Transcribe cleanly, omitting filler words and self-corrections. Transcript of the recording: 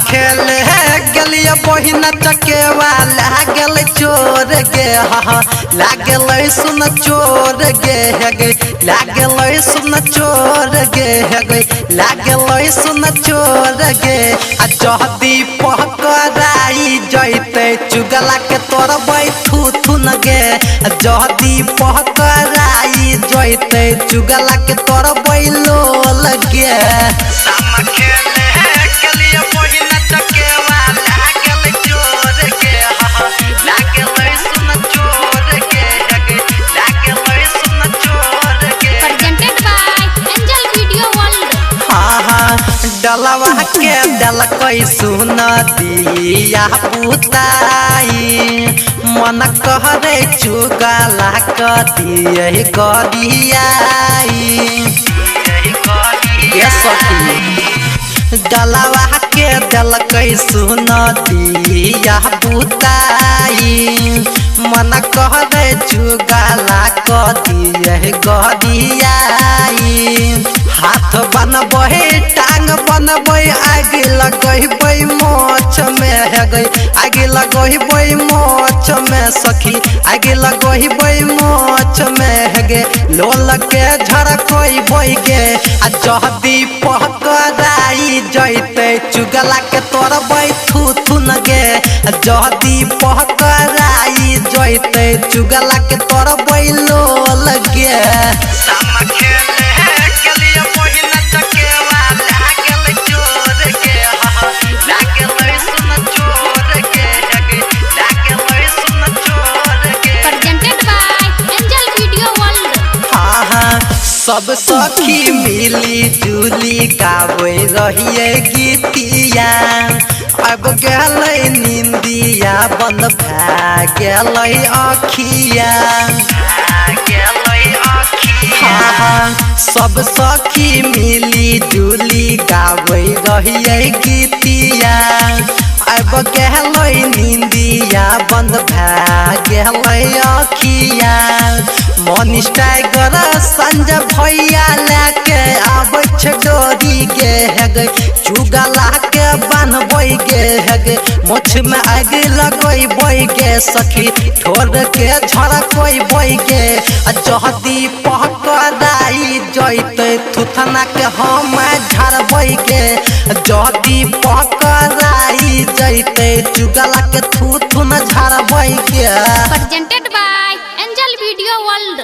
खेले गलिया बहिना चकेवा लागल चोर गे लागल सुन चोर गे लागल सुन चोर गे लागल सुन चोर गे आ जहदी पकड़ाई जैते चुगला के तोर बैठू थुन गे जहदी पकड़ाई जैते चुगला के तोर बैलो लगे डलवा के डल सुन दिया पुताई मन कहरे चुगला कदिए गरियाई डलवा के डल सुन दिया पुताई मन कहरे चुगला कदिए गरियाई हाथ बनबे टांग बनबे आगे लगबे मोछ में आगे लगबे मोछ में सखी आगे लगबे मोछ में गे लोल के झड़कोई गे आ जहदी पकड़ाई जैते चुगला के तोर बैठू थुन गे जहदी पकड़ाई जैते चुगला के तोर बैलो लगे सब सखी मिली जुली गावे रहिए गीतिया अब गल निंदिया बंद भैल अखिया सब सखी मिली जुली गावे रहिए गीतिया अब गल निंदिया बंद भैल अखिया मनीष टाइगर संजय भैया लेके आबै छ डोरी गे चुगला के बान्हबै गे मोछ में आगे लगबै गे सखी ठोर के झड़कोबै गे जहदी पकड़ाई जैते थुथना के हम झड़बै गे जहदी पकड़ाई जैते चुगला के थुथुन झड़बै गे। Presented by angel video world.